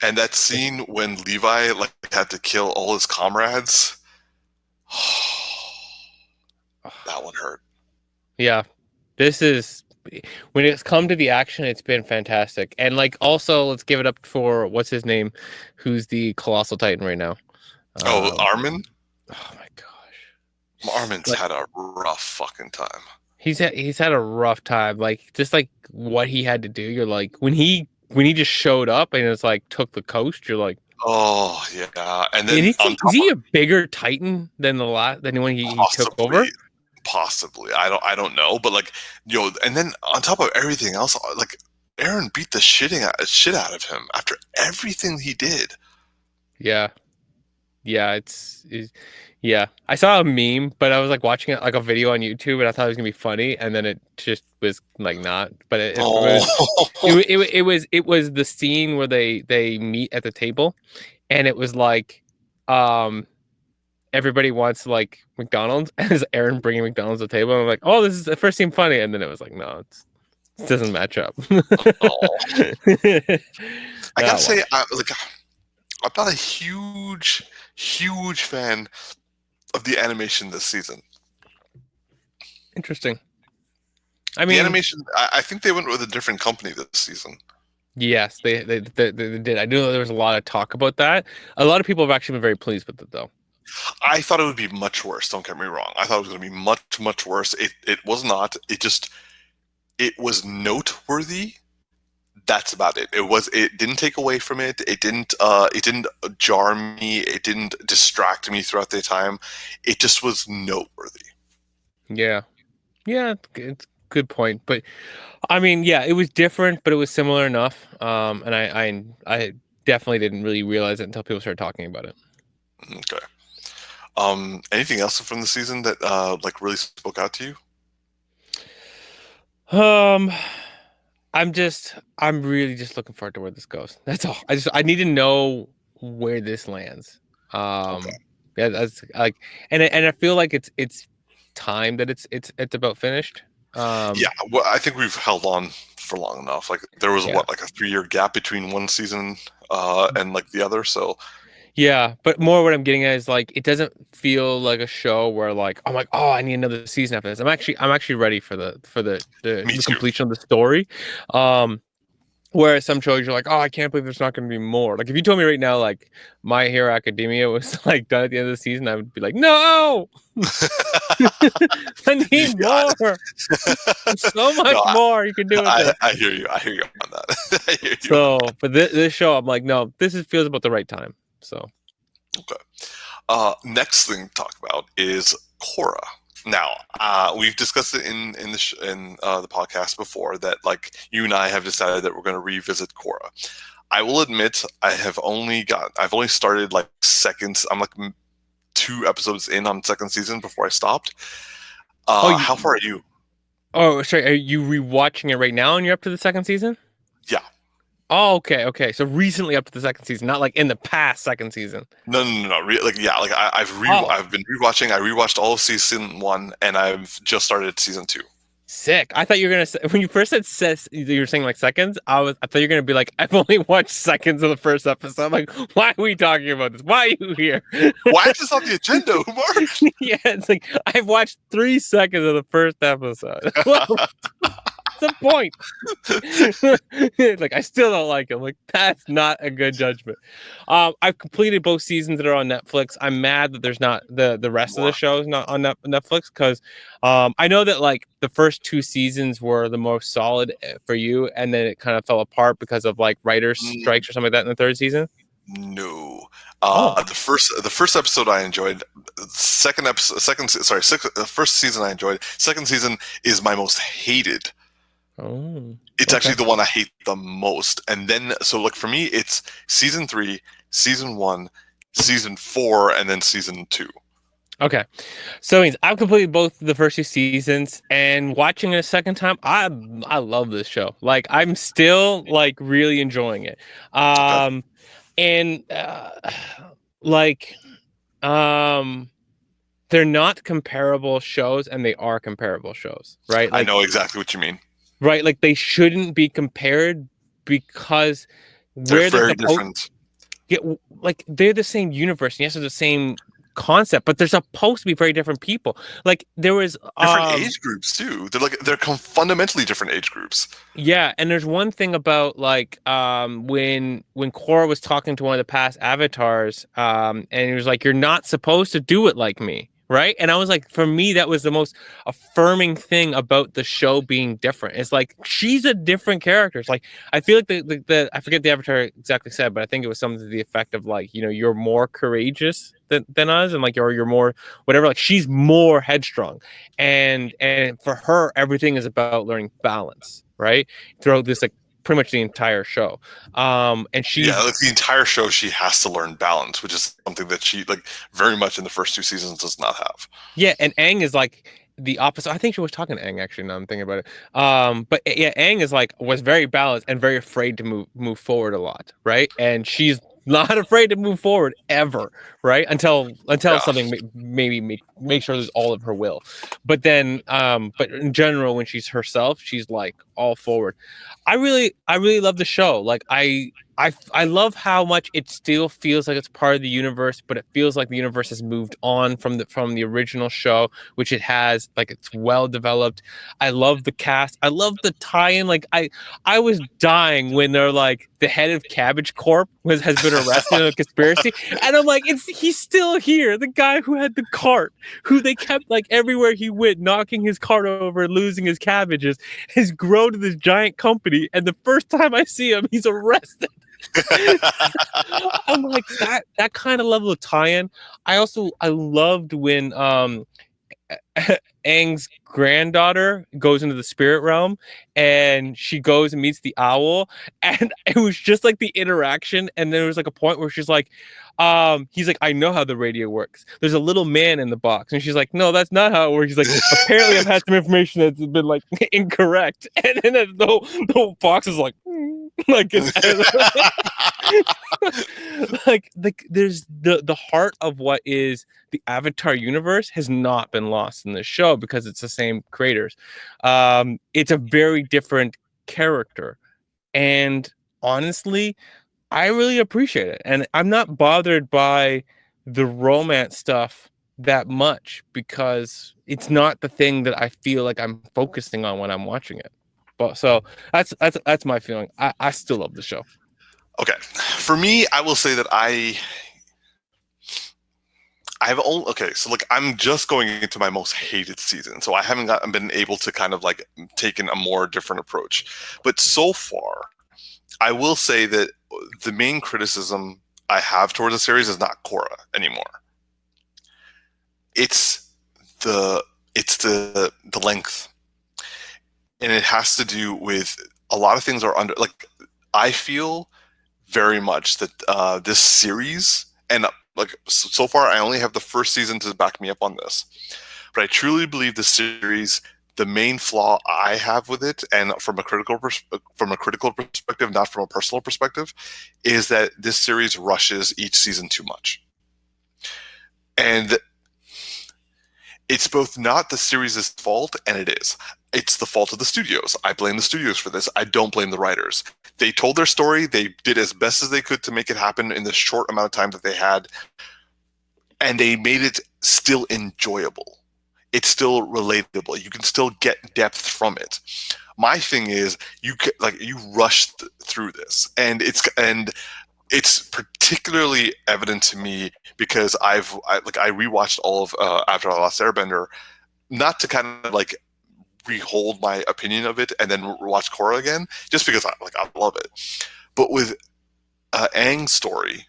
And that scene when Levi like had to kill all his comrades, that one hurt. Yeah, this is when it's come to the action, it's been fantastic. And like, also, let's give it up for what's his name, who's the colossal titan right now. Armin. Oh my gosh, Armin's had a rough fucking time. He's had a rough time. Like, just like what he had to do. You're like, when he just showed up and it's like took the coast. You're like, oh yeah. And then is he a bigger titan than than when he took over? Possibly, I don't know, but like, and then on top of everything else, like Eren beat the shit out of him after everything he did. Yeah, it's yeah. I saw a meme, but I was like watching it like a video on YouTube, and I thought it was gonna be funny, and then it just was like not. But it was the scene where they meet at the table, and it was like, everybody wants like McDonald's, and it's Eren bringing McDonald's to the table. And I'm like, oh, this is the first seemed funny, and then it was like, no, it doesn't match up. I gotta say, I'm not a huge fan of the animation this season. Interesting. I mean, the animation. I think they went with a different company this season. Yes, they did. I knew there was a lot of talk about that. A lot of people have actually been very pleased with it, though. I thought it would be much worse. Don't get me wrong. I thought it was going to be much worse. It was not. It was noteworthy. That's about it. It didn't take away from it. It didn't jar me. It didn't distract me throughout the time. It just was noteworthy. Yeah, it's a good point. But I mean, yeah, it was different, but it was similar enough. And I definitely didn't really realize it until people started talking about it. Okay. Anything else from the season that like really spoke out to you? I'm really just looking forward to where this goes. That's all. I need to know where this lands. Okay. Yeah, that's like, and I feel like it's time that it's about finished. Yeah, well, I think we've held on for long enough. Like there was like a 3-year gap between one season and like the other, so. Yeah, but more what I'm getting at is like it doesn't feel like a show where like I'm like, oh, I need another season after this. I'm actually ready for the completion of the story. Whereas some shows you're like, oh, I can't believe there's not going to be more. Like if you told me right now, like My Hero Academia was like done at the end of the season, I would be like, no, I need more. So much more you can do. I hear you. I hear you on that. I hear you. So, but this show, I'm like, no, feels about the right time. So, okay. Next thing to talk about is Korra. Now, we've discussed it in the podcast before that like you and I have decided that we're going to revisit Korra. I will admit I've only started like seconds. I'm like 2 episodes in on second season before I stopped. How far are you? Oh, sorry. Are you rewatching it right now and you're up to the second season? Yeah. Oh, okay. So recently up to the second season, not like in the past second season. No. I've been rewatching. I rewatched all of season 1, and I've just started season 2. Sick. I thought you were gonna say, when you first said you were saying like seconds. I thought you were gonna be like, I've only watched seconds of the first episode. I'm like, why are we talking about this? Why are you here? Why is this on the agenda, Umar? Yeah, it's like I've watched 3 seconds of the first episode. What's the point? Like, I still don't like him. Like, that's not a good judgment. I've completed both seasons that are on Netflix. I'm mad that there's not the rest of the More. shows not on Netflix, because I know that like the first two seasons were the most solid for you, and then it kind of fell apart because of like writers' Mm, strikes or something like that in the third season. no. Oh, The first episode I enjoyed. Second episode, the first season I enjoyed. Second season is my most hated. oh, It's okay. actually the one I hate the most. And then, so like for me, it's season 3, season 1, season 4, and then season 2. Okay. So it means I've completed both the first two seasons, and watching it a second time, I love this show. Like, I'm still like really enjoying it. Okay. Um and like um they're not comparable shows, and they are comparable shows, right? I Like, know exactly what you mean. right, like they shouldn't be compared, because They're where they're very supposed, different. yeah, like they're the same universe, and yes, they're the same concept, but they're supposed to be very different people. Like, there was Different age groups too. They're fundamentally different age groups. yeah, and there's one thing about like when Korra was talking to one of the past avatars, and he was like, "You're not supposed to do it like me." Right. And I was like, for me, that was the most affirming thing about the show being different. It's like, she's a different character. It's like, I feel like the I forget the avatar exactly said, but I think it was something to the effect of like, you're more courageous than us, and like you're more whatever. Like, she's more headstrong, and for her, everything is about learning balance, right, throughout this, like, pretty much the entire show. And Yeah, she's, like the entire show, she has to learn balance, which is something that she like very much in the first 2 seasons does not have. yeah, and Aang is like the opposite. I think she was talking to Aang, actually. Now I'm thinking about it. But yeah, Aang is like, was very balanced and very afraid to move forward a lot, right? And she's not afraid to move forward ever, right? Until Yeah. something maybe make sure there's all of her will. But then, but in general, when she's herself, she's like all forward. I really love the show. Like, I love how much it still feels like it's part of the universe, but it feels like the universe has moved on from the original show, which it has. Like, it's well developed. I love the cast. I love the tie-in. Like, I was dying when they're like, the head of Cabbage Corp has been arrested in a conspiracy, and I'm like, he's still here. The guy who had the cart, who they kept like everywhere he went, knocking his cart over and losing his cabbages, has grown to this giant company, and the first time I see him, he's arrested. I'm like, that kind of level of tie-in. I loved when Aang's granddaughter goes into the spirit realm, and she goes and meets the owl, and it was just like the interaction. And there was like a point where she's like, he's like, "I know how the radio works. There's a little man in the box," and she's like, "No, that's not how it works." He's like, "Apparently, I've had some information that's been like incorrect," and then the whole box is like, like it's like there's the heart of what is the Avatar universe has not been lost in this show, because it's the same creators. It's a very different character, and honestly, I really appreciate it, and I'm not bothered by the romance stuff that much, because it's not the thing that I feel like I'm focusing on when I'm watching it. But so that's my feeling. I still love the show. Okay. For me, I will say that I've only okay, so like I'm just going into my most hated season, so I haven't been able to kind of like taken a more different approach. But so far, I will say that the main criticism I have towards the series is not Korra anymore. It's the length, and it has to do with a lot of things are under like I feel very much that this series and like so far I only have the first season to back me up on this, but I truly believe the series, the main flaw I have with it, and from a critical perspective, not from a personal perspective, is that this series rushes each season too much. And it's both not the series' fault, and it is. It's the fault of the studios. I blame the studios for this. I don't blame the writers. They told their story. They did as best as they could to make it happen in the short amount of time that they had, and they made it still enjoyable. It's still relatable. You can still get depth from it. My thing is you rushed through this, and it's particularly evident to me because I rewatched all of After the Last Airbender, not to kind of like rehold my opinion of it and then watch Korra again, just because I love it. But with Aang's story,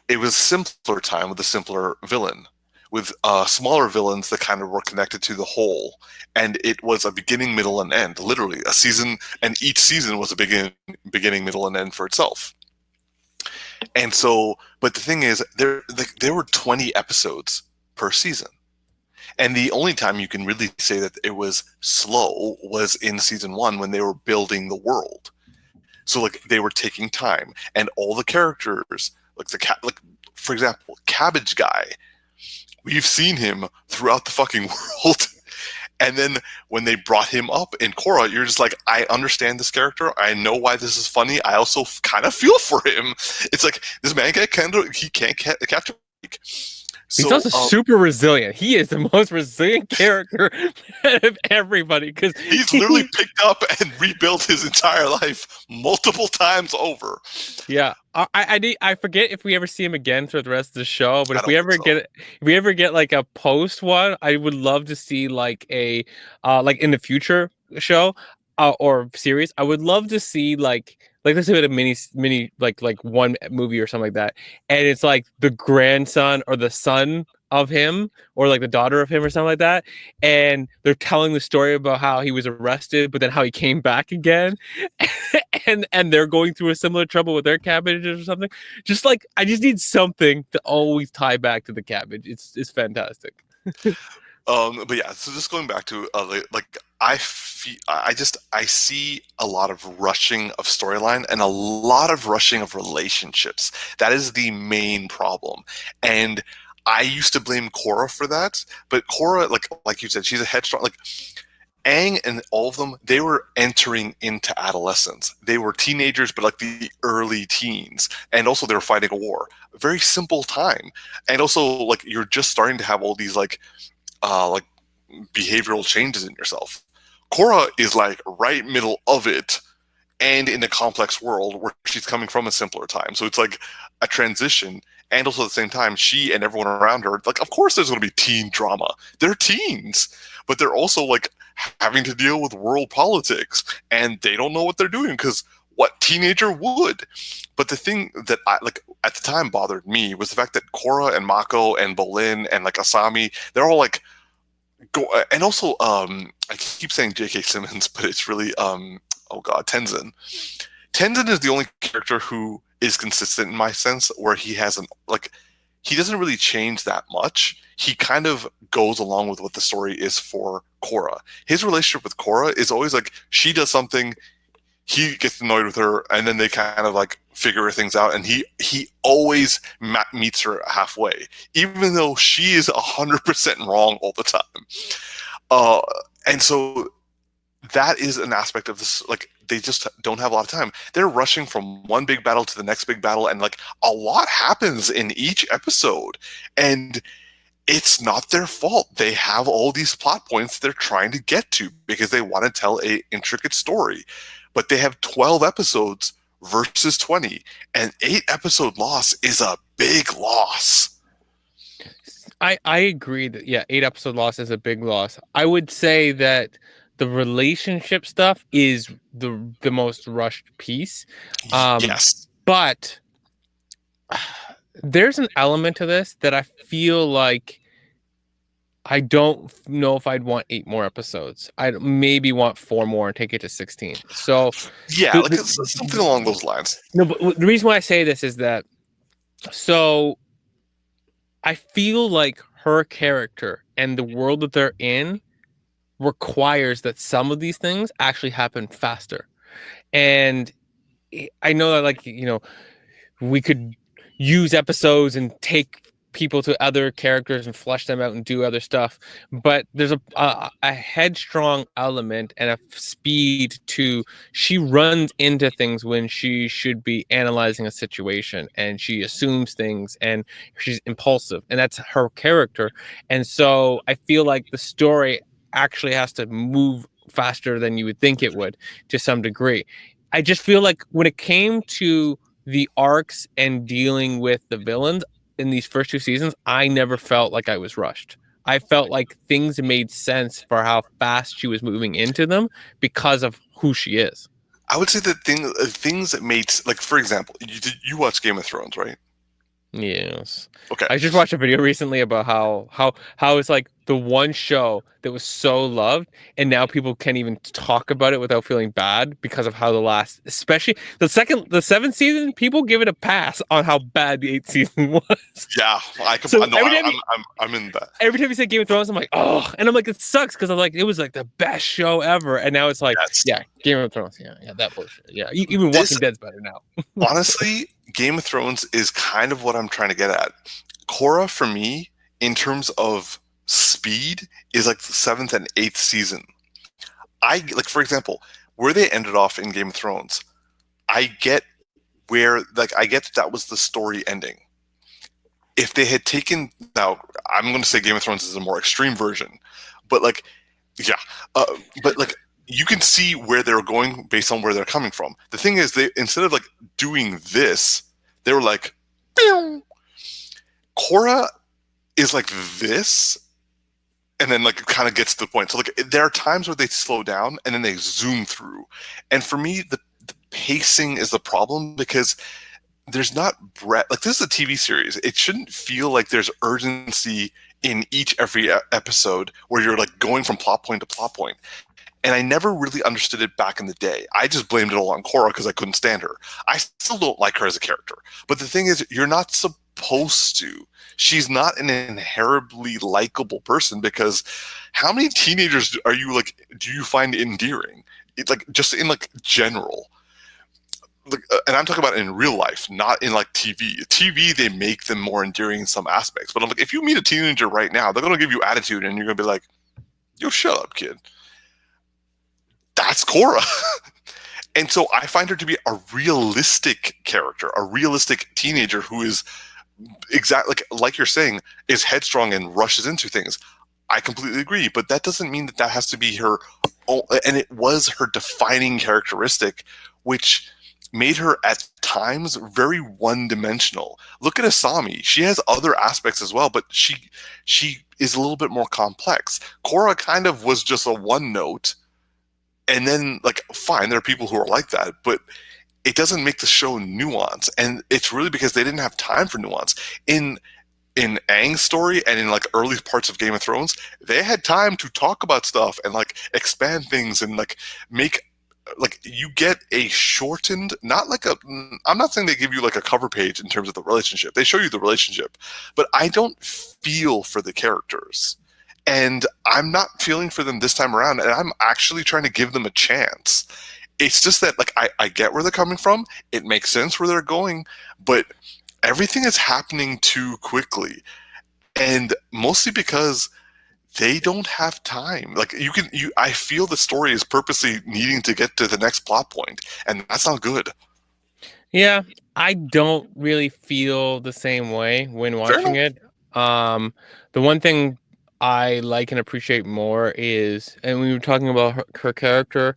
it was simpler time with a simpler villain, with smaller villains that kind of were connected to the whole, and it was a beginning, middle, and end. Literally a season, and each season was a beginning, middle, and end for itself. And so, but the thing is, there were 20 episodes per season. And the only time you can really say that it was slow was in season 1 when they were building the world. So like they were taking time, and all the characters, for example, Cabbage Guy, we've seen him throughout the fucking world. And then when they brought him up in Korra, you're just like, I understand this character. I know why this is funny. I also kind of feel for him. It's like this man can't catch a break. He's also super resilient. He is the most resilient character of everybody because he's literally picked up and rebuilt his entire life multiple times over. Yeah, I forget if we ever see him again through the rest of the show. But if we ever get like a post one, I would love to see like a like in the future show or series. I would love to see like let's say a mini like one movie or something like that, and it's like the grandson or the son of him or like the daughter of him or something like that, and they're telling the story about how he was arrested but then how he came back again, and they're going through a similar trouble with their cabbages or something. Just like I just need something to always tie back to the cabbage. It's fantastic. But yeah, so just going back to I see a lot of rushing of storyline and a lot of rushing of relationships. That is the main problem. And I used to blame Korra for that, but Korra, like you said, she's a headstrong. Like Aang and all of them, they were entering into adolescence. They were teenagers, but like the early teens, and also they were fighting a war. A very simple time, and also like you're just starting to have all these like behavioral changes in yourself. Korra is like right middle of it, and in a complex world where she's coming from a simpler time. So it's like a transition, and also at the same time, she and everyone around her, like, of course there's going to be teen drama. They're teens, but they're also like having to deal with world politics, and they don't know what they're doing because what teenager would? But the thing that I like at the time bothered me was the fact that Korra and Mako and Bolin and like Asami, they're all like and also I keep saying J.K. Simmons, but it's really Tenzin. Tenzin is the only character who is consistent in my sense, where he hasn't he doesn't really change that much. He kind of goes along with what the story is for Korra. His relationship with Korra is always like she does something, he gets annoyed with her, and then they kind of like figure things out, and he always meets her halfway, even though she is 100% wrong all the time. And so that is an aspect of this, like they just don't have a lot of time. They're rushing from one big battle to the next big battle, and like a lot happens in each episode, and it's not their fault. They have all these plot points they're trying to get to because they want to tell a intricate story. But they have 12 episodes versus 20. An 8-episode loss is a big loss. I agree that, 8-episode loss is a big loss. I would say that the relationship stuff is the most rushed piece. Yes. But there's an element to this that I feel like I don't know if I'd want 8 more episodes. I'd maybe want 4 more and take it to 16. So yeah, something along those lines. No, but the reason why I say this is that so I feel like her character and the world that they're in requires that some of these things actually happen faster. And I know that, like, we could use episodes and take people to other characters and flesh them out and do other stuff, but there's a headstrong element and a speed to she runs into things when she should be analyzing a situation, and she assumes things, and she's impulsive, and that's her character. And so I feel like the story actually has to move faster than you would think it would to some degree. I just feel like when it came to the arcs and dealing with the villains in these first two seasons, I never felt like I was rushed. I felt like things made sense for how fast she was moving into them because of who she is. I would say that things that made, like, for example, you watch Game of Thrones, right? Yes. Okay. I just watched a video recently about how it's like the one show that was so loved and now people can't even talk about it without feeling bad because of how the last, especially the seventh season, people give it a pass on how bad the eighth season was. Yeah, So no, I'm in that. every time you say Game of Thrones, I'm like, oh, and I'm like, it sucks because I'm like, it was like the best show ever, and now it's like, Yes. yeah, Game of Thrones, yeah, that bullshit, yeah, even Walking Dead's better now. Honestly, Game of Thrones is kind of what I'm trying to get at. Korra, for me, in terms of speed, is like the seventh and eighth season. Like, for example, where they ended off in Game of Thrones, I get I get that was the story ending. If they had taken, now I'm going to say Game of Thrones is a more extreme version, but like, yeah, but like, you can see where they're going based on where they're coming from. The thing is, they, instead of like doing this, they were like, pew! Korra is like this, and then like it kind of gets to the point. So like, there are times where they slow down and then they zoom through. And for me, the pacing is the problem, because there's not breadth. Like, this is a TV series. It shouldn't feel like there's urgency in every episode where you're like going from plot point to plot point. And I never really understood it back in the day. I just blamed it all on Korra because I couldn't stand her. I still don't like her as a character. But the thing is, you're not supposed to. She's not an inherently likable person, because how many teenagers do you find endearing? It's like, just in like general. Like, and I'm talking about in real life, not in like TV. TV, they make them more endearing in some aspects. But I'm like, if you meet a teenager right now, they're going to give you attitude and you're going to be like, yo, shut up, kid. That's Korra. And so I find her to be a realistic character, a realistic teenager who is exactly like you're saying, is headstrong and rushes into things. I completely agree, but that doesn't mean that has to be her own, and it was her defining characteristic, which made her at times very one-dimensional. Look at Asami. She has other aspects as well, but she is a little bit more complex. Korra kind of was just a one note. And then, like, fine, there are people who are like that, but it doesn't make the show nuance. And it's really because they didn't have time for nuance. In Aang's story and in, like, early parts of Game of Thrones, they had time to talk about stuff and, like, expand things and, like, make, like, you get a shortened, not like a, I'm not saying they give you, like, a cover page in terms of the relationship. They show you the relationship. But I don't feel for the characters. And I'm not feeling for them this time around, and I'm actually trying to give them a chance. It's just that, like, I get where they're coming from. It makes sense where they're going, but everything is happening too quickly. And mostly because they don't have time. Like, I feel the story is purposely needing to get to the next plot point, and that's not good. Yeah, I don't really feel the same way when watching it. The one thing I like and appreciate more is, and we were talking about her character,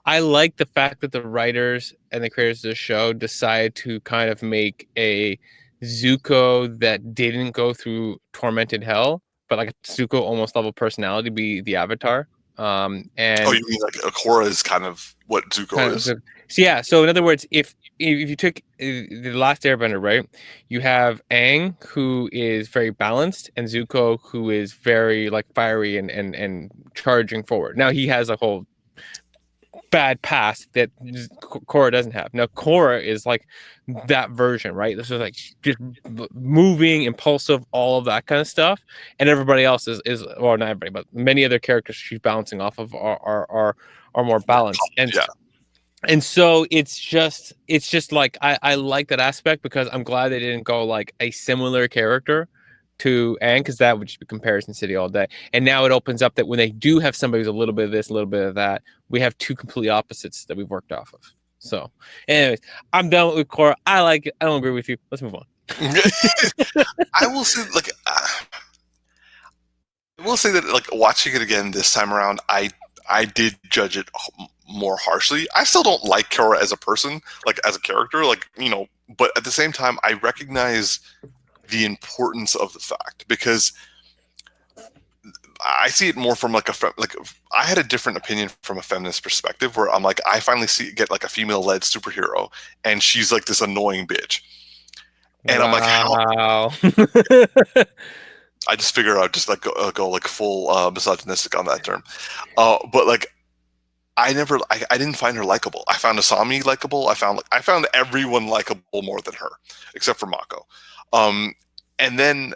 I like the fact that the writers and the creators of the show decided to kind of make a Zuko that didn't go through tormented hell, but like a Zuko almost level personality be the Avatar. And you mean like Korra is kind of what Zuko is? So yeah. So in other words, if you took the Last Airbender, right, you have Aang, who is very balanced, and Zuko, who is very like fiery and charging forward. Now he has a whole bad past that Korra doesn't have. Now Korra is like that version, right? This is like just moving, impulsive, all of that kind of stuff, and everybody else is well, not everybody, but many other characters she's bouncing off of are more balanced. And so it's just like I like that aspect, because I'm glad they didn't go like a similar character to Aang, because that would just be comparison city all day. And now it opens up that when they do have somebody who's a little bit of this, a little bit of that, we have two completely opposites that we've worked off of. So, anyways, I'm done with Korra. I like it. I don't agree with you. Let's move on. I will say, like, I will say that, like, watching it again this time around, I I did judge it more harshly. I still don't like Korra as a person, like as a character, like, but at the same time, I recognize the importance of the fact, because I see it more from like I had a different opinion from a feminist perspective, where I'm like, I finally get like a female led superhero, and she's like this annoying bitch, and I'm like, how? Wow. I just figure I'd just like go like full misogynistic on that term, but like I didn't find her likable. I found Asami likable. I found everyone likable more than her, except for Mako. And then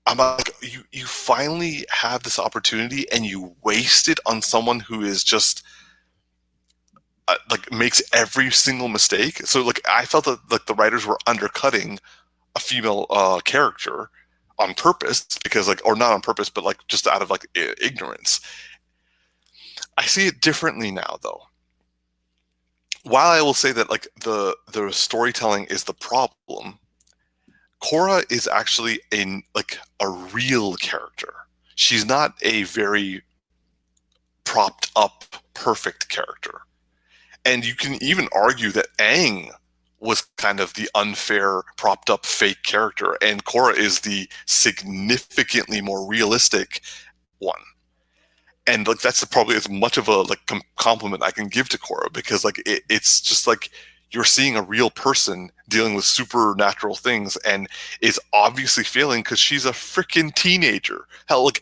I'm like, you finally have this opportunity and you waste it on someone who is just like makes every single mistake. So like I felt that like the writers were undercutting a female character on purpose, because like, or not on purpose, but like just out of like ignorance. I see it differently now, though. While I will say that like the storytelling is the problem, Korra is actually a real character. She's not a very propped up perfect character. And you can even argue that Aang was kind of the unfair propped up fake character, and Korra is the significantly more realistic one. And like that's probably as much of a like compliment I can give to Korra, because like it's just like you're seeing a real person dealing with supernatural things and is obviously failing because she's a freaking teenager. Hell, like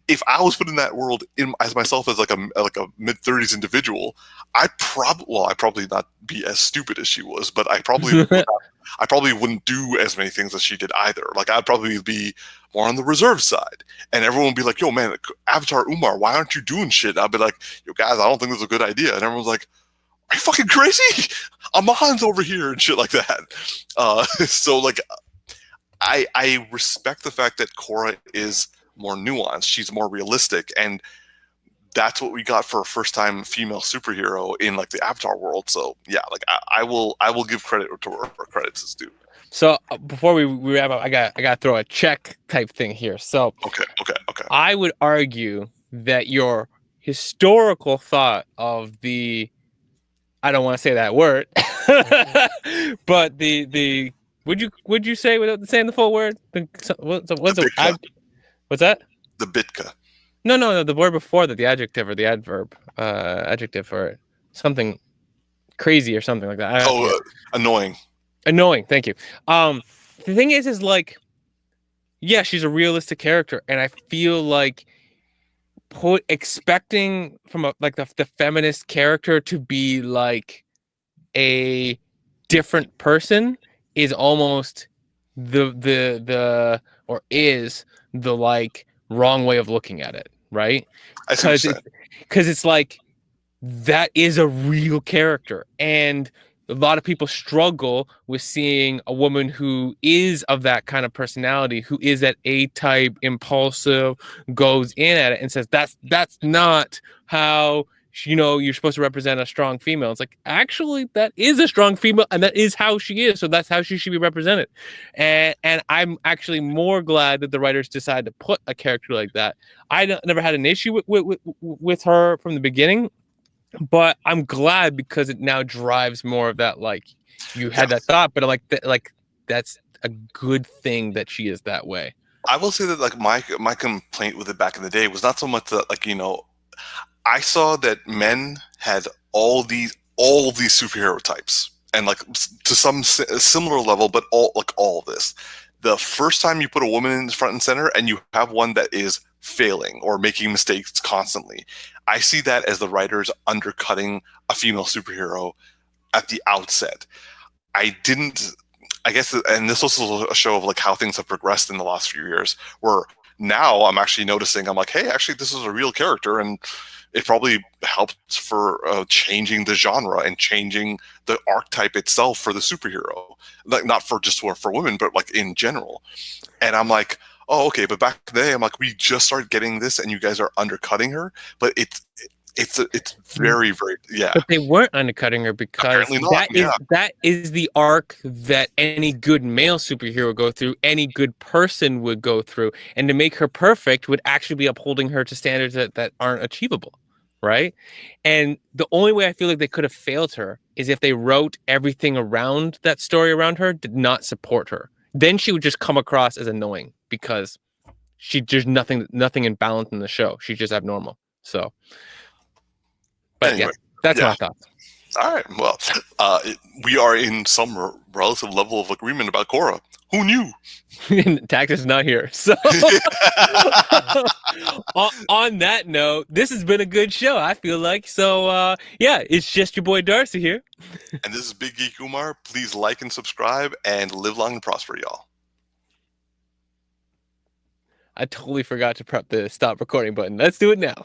if I was put in that world as myself as like a mid-30s individual, I'd probably not be as stupid as she was, but I probably wouldn't do as many things as she did either. Like I'd probably be more on the reserve side, and everyone would be like, "Yo, man, Avatar Umar, why aren't you doing shit?" And I'd be like, "Yo, guys, I don't think this is a good idea." And everyone's like, "Are you fucking crazy? Amon's over here," and shit like that. So like, I respect the fact that Korra is more nuanced. She's more realistic, and that's what we got for a first time female superhero in like the Avatar world. So yeah, like I will give credit to where credits is due. So before we wrap up, I got to throw a check type thing here. So Okay. I would argue that your historical thought of the, I don't want to say that word, but the would you say without saying the full word? What's that? The Bitka. No, the word before that, the adjective or the adjective for it, something crazy or something like that. Annoying. Annoying. Thank you. The thing is like, yeah, she's a realistic character, and I feel like expecting from the feminist character to be like a different person is almost is the like wrong way of looking at it, right? Because it's like that is a real character, and a lot of people struggle with seeing a woman who is of that kind of personality, who is that A-type, impulsive, goes in at it and says that's not how you're supposed to represent a strong female. It's like, actually that is a strong female, and that is how she is, so that's how she should be represented. And I'm actually more glad that the writers decided to put a character like that. I never had an issue with her from the beginning, but I'm glad because it now drives more of that, like, you had that thought, but like that's a good thing that she is that way. I will say that like my complaint with it back in the day was not so much that like, I saw that men had all these superhero types, and like to some similar level, but all of this. The first time you put a woman in front and center and you have one that is failing or making mistakes constantly, I see that as the writers undercutting a female superhero at the outset. I guess, and this was a show of like how things have progressed in the last few years, where now I'm actually noticing, I'm like, hey, actually this is a real character, and it probably helped for changing the genre and changing the archetype itself for the superhero, like not for just for women, but like in general. And I'm like, oh, okay, but back in the day, I'm like, we just started getting this, and you guys are undercutting her. But it's very, very, yeah. But they weren't undercutting her because that is the arc that any good male superhero go through, any good person would go through, and to make her perfect would actually be upholding her to standards that aren't achievable. right? And the only way I feel like they could have failed her is if they wrote everything around that story around her did not support her. Then she would just come across as annoying because there's nothing in balance in the show. She's just abnormal. So, but yeah, Anyway, that's yeah. my thoughts. All right. Well, we are in some relative level of agreement about Korra. Who knew? Tactix is not here. So on that note, this has been a good show, I feel like. So yeah, it's just your boy Darcy here. And this is Big Geek Umar. Please like and subscribe and live long and prosper, y'all. I totally forgot to prep the stop recording button. Let's do it now.